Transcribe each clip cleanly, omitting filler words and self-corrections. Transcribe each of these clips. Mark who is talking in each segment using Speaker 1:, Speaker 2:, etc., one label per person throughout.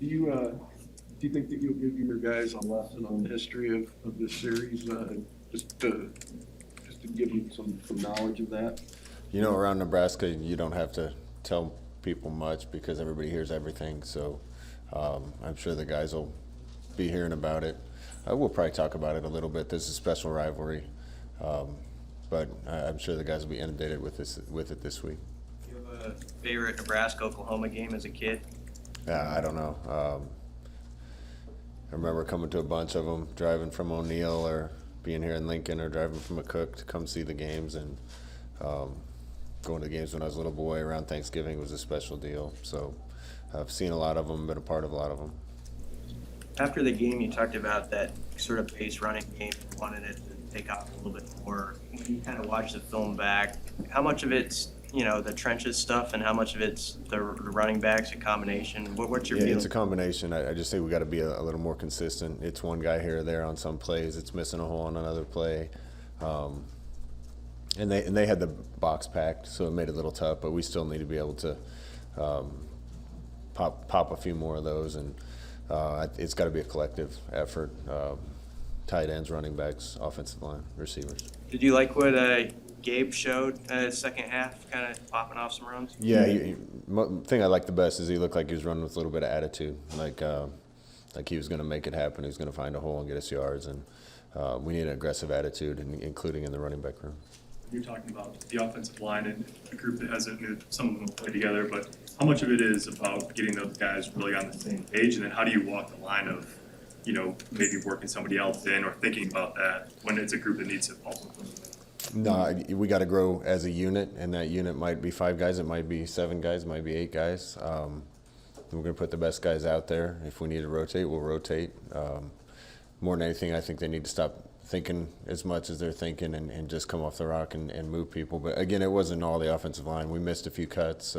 Speaker 1: Do you think that you'll give your guys a lesson on the history of this series, just to give them some knowledge of that?
Speaker 2: You know, around Nebraska, you don't have to tell people much because everybody hears everything. So I'm sure the guys will be hearing about it. We'll probably talk about it a little bit. This is a special rivalry, but I'm sure the guys will be inundated with it this week.
Speaker 3: Do you have a favorite Nebraska-Oklahoma game as a kid?
Speaker 2: Yeah, I don't know. I remember coming to a bunch of them, driving from O'Neill or being here in Lincoln or driving from McCook to come see the games, and going to the games when I was a little boy around Thanksgiving was a special deal. So I've seen a lot of them, been a part of a lot of them.
Speaker 3: After the game, you talked about that sort of pace running game and wanted it to take off a little bit more. When you kind of watch the film back, how much of it's the trenches stuff and how much of it's the running backs, a combination? What's your feeling?
Speaker 2: It's a combination. I just think we got to be a little more consistent. It's one guy here or there on some plays. It's missing a hole on another play. And they had the box packed, so it made it a little tough, but we still need to be able to pop a few more of those, and it's got to be a collective effort. Tight ends, running backs, offensive line, receivers.
Speaker 3: Did you like what Gabe showed second half, kind of popping off some runs?
Speaker 2: Yeah, the thing I liked the best is he looked like he was running with a little bit of attitude, like he was going to make it happen. He was going to find a hole and get us yards, and we need an aggressive attitude, including in the running back room.
Speaker 4: You're talking about the offensive line and a group that hasn't, some of them will play together, but how much of it is about getting those guys really on the same page, and then how do you walk the line of, maybe working somebody else in or thinking about that when it's a group that needs to also play together?
Speaker 2: No, we got to grow as a unit, and that unit might be 5 guys, it might be 7 guys, it might be 8 guys. We're going to put the best guys out there. If we need to rotate, we'll rotate. More than anything, I think they need to stop thinking as much as they're thinking and just come off the rock and move people. But again, it wasn't all the offensive line. We missed a few cuts.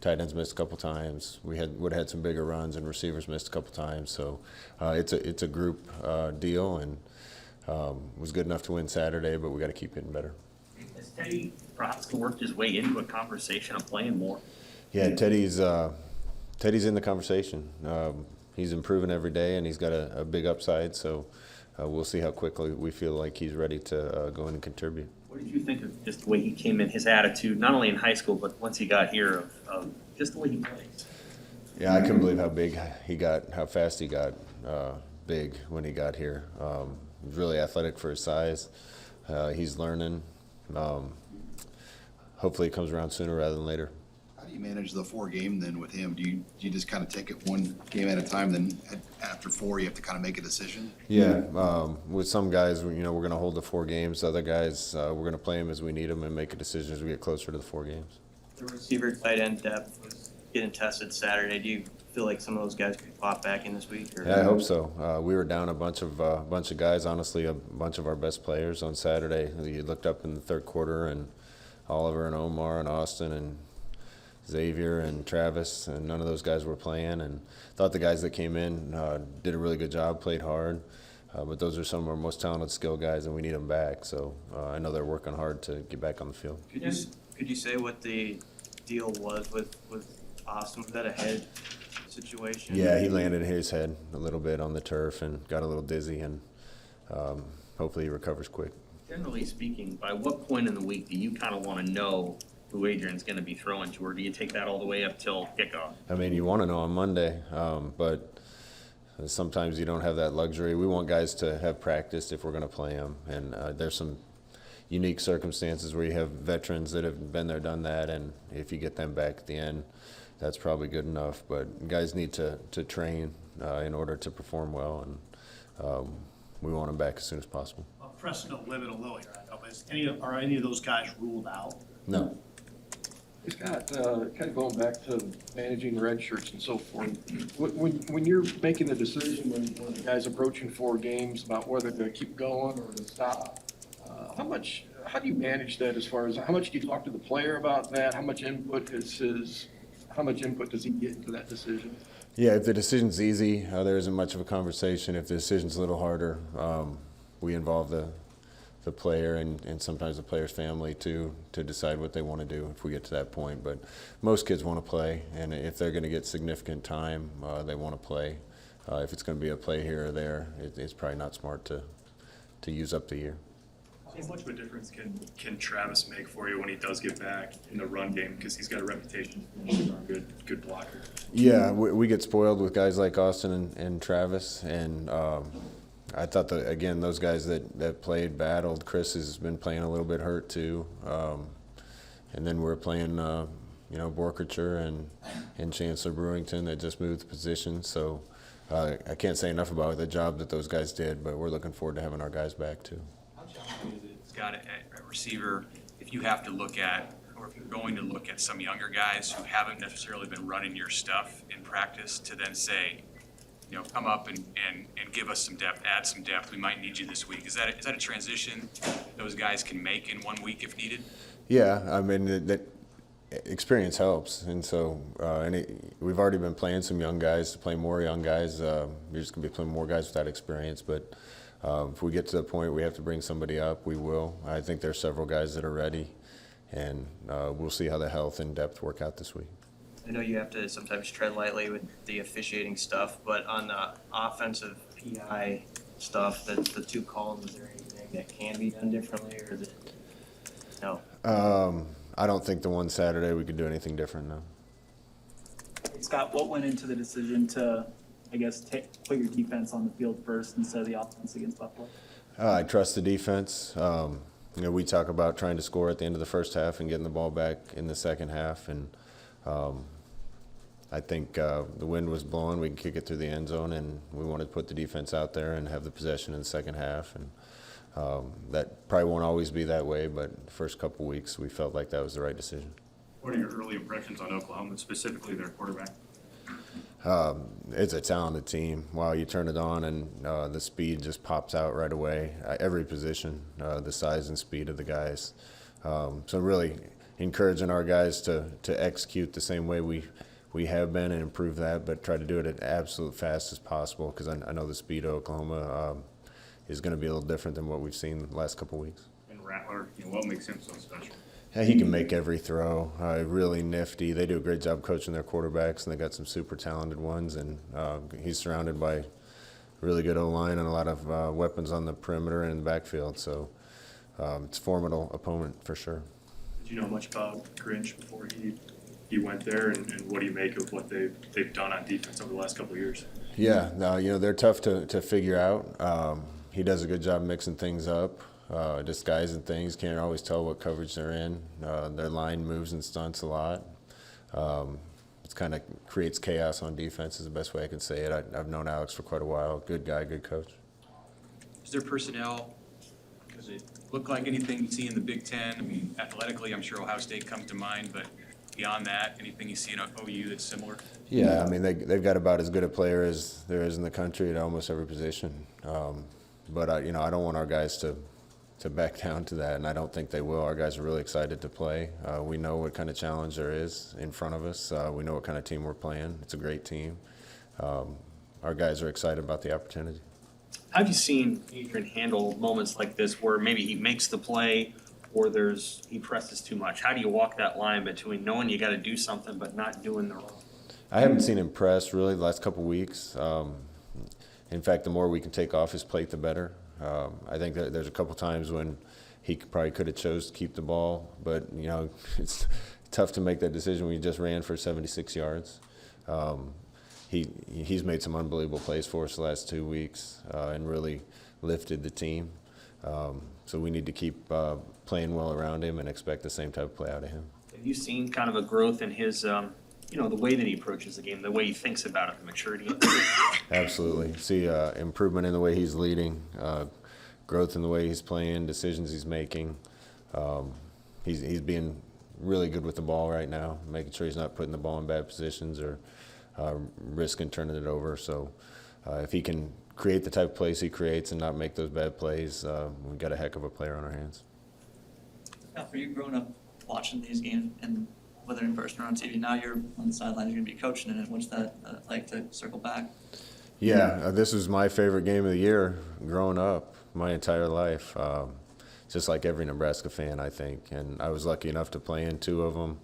Speaker 2: Tight ends missed a couple times. We would have had some bigger runs, and receivers missed a couple times. So it's a group deal, and was good enough to win Saturday, but we got to keep getting better.
Speaker 5: Has Teddy perhaps worked his way into a conversation of playing more?
Speaker 2: Yeah, Teddy's in the conversation. He's improving every day, and he's got a big upside. So we'll see how quickly we feel like he's ready to go in and contribute.
Speaker 5: What did you think of just the way he came in, his attitude, not only in high school, but once he got here, of just the way he plays?
Speaker 2: Yeah, I couldn't believe how big he got, how fast he got big when he got here. He's really athletic for his size. He's learning. Hopefully it comes around sooner rather than later.
Speaker 6: How do you manage the 4-game then with him? Do you just kind of take it one game at a time, then after 4 you have to kind of make a decision?
Speaker 2: Yeah, with some guys, we're going to hold the 4 games. Other guys, we're going to play them as we need them and make a decision as we get closer to the 4 games.
Speaker 3: The receiver tight end depth was getting tested Saturday. Do you feel like some of those guys could pop back in this week? Or?
Speaker 2: Yeah, I hope so. We were down a bunch of guys, honestly, a bunch of our best players on Saturday. You looked up in the third quarter, and Oliver and Omar and Austin and Xavier and Travis, and none of those guys were playing, and thought the guys that came in did a really good job, played hard, but those are some of our most talented skill guys, and we need them back. So I know they're working hard to get back on the field.
Speaker 3: Could you say what the deal was with Austin? Was that a head situation?
Speaker 2: Yeah, he landed his head a little bit on the turf and got a little dizzy, and hopefully he recovers quick.
Speaker 5: Generally speaking, by what point in the week do you kind of want to know who Adrian's going to be throwing to, or do you take that all the way up till kickoff?
Speaker 2: I mean, you want to know on Monday, but sometimes you don't have that luxury. We want guys to have practice if we're going to play them, and there's some unique circumstances where you have veterans that have been there, done that, and if you get them back at the end, that's probably good enough. But guys need to train in order to perform well, and we want them back as soon as possible.
Speaker 7: Preston will limit a little here, I know, but are any of those guys ruled out?
Speaker 2: No.
Speaker 1: Scott, kind of going back to managing red shirts and so forth, when you're making the decision when the guy's approaching 4 games about whether to keep going or to stop, how do you manage that as far as how much do you talk to the player about that? How much input does he get into that decision?
Speaker 2: Yeah, if the decision's easy, there isn't much of a conversation. If the decision's a little harder, we involve the the player and sometimes the player's family to decide what they want to do if we get to that point. But most kids want to play, and if they're going to get significant time, they want to play. If it's going to be a play here or there, it's probably not smart to use up the year.
Speaker 4: How much of a difference can Travis make for you when he does get back in the run game? Because he's got a reputation for being a good blocker.
Speaker 2: Yeah, we get spoiled with guys like Austin and Travis, and I thought that, again, those guys that played, battled. Chris has been playing a little bit hurt too, and then we're playing Borkature and Chancellor Brewington that just moved positions. So I can't say enough about the job that those guys did, but we're looking forward to having our guys back too.
Speaker 8: Scott, at receiver, if you have to look at, or if you're going to look at some younger guys who haven't necessarily been running your stuff in practice, to then say, come up and give us some depth, add some depth, we might need you this week. Is that a transition those guys can make in 1 week if needed?
Speaker 2: Yeah, I mean, that experience helps, and so we've already been playing some young guys. To play more young guys, you're just going to be playing more guys without experience, but if we get to the point we have to bring somebody up, we will. I think there's several guys that are ready, and we'll see how the health and depth work out this week.
Speaker 3: I know you have to sometimes tread lightly with the officiating stuff, but on the offensive PI stuff, the two calls, is there anything that can be done differently, or is it no?
Speaker 2: I don't think the one Saturday we could do anything different, no.
Speaker 9: Scott, what went into the decision to, I guess, put your defense on the field first instead of the offense against Buffalo?
Speaker 2: I trust the defense. We talk about trying to score at the end of the first half and getting the ball back in the second half, and I think the wind was blowing. We can kick it through the end zone, and we wanted to put the defense out there and have the possession in the second half. And that probably won't always be that way, but the first couple weeks we felt like that was the right decision.
Speaker 4: What are your early impressions on Oklahoma, specifically their quarterback?
Speaker 2: It's a talented team. Wow, you turn it on and the speed just pops out right away. Every position, the size and speed of the guys. So really encouraging our guys to execute the same way we have been and improve that, but try to do it at absolute fast as possible, because I know the speed of Oklahoma is going to be a little different than what we've seen the last couple of weeks.
Speaker 4: And Rattler, what makes him so special?
Speaker 2: Yeah, he can make every throw. Really nifty. They do a great job coaching their quarterbacks, and they got some super talented ones. And he's surrounded by really good O-line and a lot of weapons on the perimeter and in the backfield. So it's a formidable opponent for sure.
Speaker 4: Did you know much about Grinch before he went there, and what do you make of what they've done on defense over the last couple of years?
Speaker 2: Yeah, they're tough to figure out. He does a good job mixing things up. Disguising things, can't always tell what coverage they're in. Their line moves and stunts a lot. It kind of creates chaos on defense is the best way I can say it. I've known Alex for quite a while. Good guy, good coach.
Speaker 8: Is there personnel, does it look like anything you see in the Big Ten? I mean, athletically, I'm sure Ohio State comes to mind, but beyond that, anything you see in OU that's similar?
Speaker 2: Yeah, I mean, they've got about as good a player as there is in the country at almost every position. But I don't want our guys to back down to that, and I don't think they will. Our guys are really excited to play. We know what kind of challenge there is in front of us. We know what kind of team we're playing. It's a great team. Our guys are excited about the opportunity.
Speaker 5: How have you seen Adrian handle moments like this where maybe he makes the play or he presses too much? How do you walk that line between knowing you got to do something but not doing the wrong?
Speaker 2: I haven't seen him press really the last couple of weeks. In fact, the more we can take off his plate, the better. I think that there's a couple times when he probably could have chose to keep the ball, but it's tough to make that decision when you just ran for 76 yards. He's made some unbelievable plays for us the last 2 weeks and really lifted the team. So we need to keep playing well around him and expect the same type of play out of him.
Speaker 5: Have you seen kind of a growth in his, the way that he approaches the game, the way he thinks about it, the maturity?
Speaker 2: Absolutely. See improvement in the way he's leading, growth in the way he's playing, decisions he's making. He's being really good with the ball right now, making sure he's not putting the ball in bad positions or risking turning it over. So if he can create the type of plays he creates and not make those bad plays, we've got a heck of a player on our hands.
Speaker 10: Now, for you growing up watching these games, and whether in person or on TV, now you're on the sidelines, you're going to be coaching in it. What's that like to circle back?
Speaker 2: Yeah, this was my favorite game of the year growing up, my entire life. just like every Nebraska fan, I think. And I was lucky enough to play in 2 of them.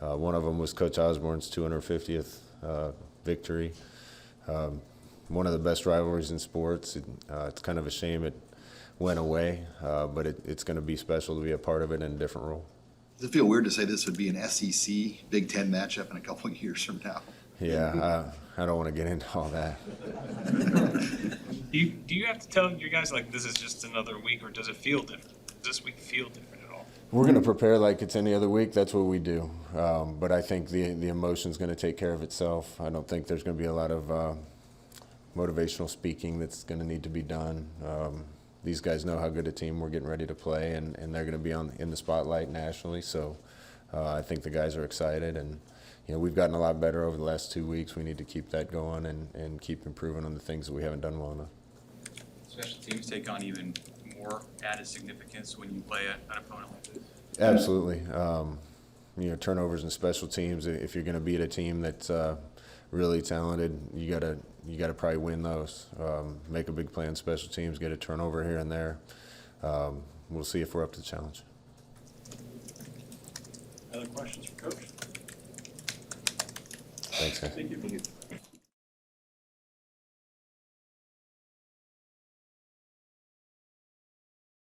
Speaker 2: One of them was Coach Osborne's 250th victory. One of the best rivalries in sports. It's kind of a shame it went away, but it's going to be special to be a part of it in a different role.
Speaker 6: Does it feel weird to say this would be an SEC Big Ten matchup in a couple of years from now?
Speaker 2: Yeah, I don't want to get into all that.
Speaker 11: Do you have to tell your guys like this is just another week, or does it feel different? Does this week feel different at all?
Speaker 2: We're going to prepare like it's any other week. That's what we do. But I think the emotion's going to take care of itself. I don't think there's going to be a lot of motivational speaking that's going to need to be done. These guys know how good a team we're getting ready to play, and they're going to be in the spotlight nationally. So I think the guys are excited, and we've gotten a lot better over the last 2 weeks. We need to keep that going and keep improving on the things that we haven't done well enough.
Speaker 8: Special teams take on even more added significance when you play an opponent like this.
Speaker 2: Absolutely. Turnovers and special teams. If you're going to beat a team that's really talented, you gotta probably win those. Make a big play on special teams, get a turnover here and there. We'll see if we're up to the challenge.
Speaker 7: Other questions for Coach?
Speaker 2: Thanks, guys.
Speaker 7: Thank you.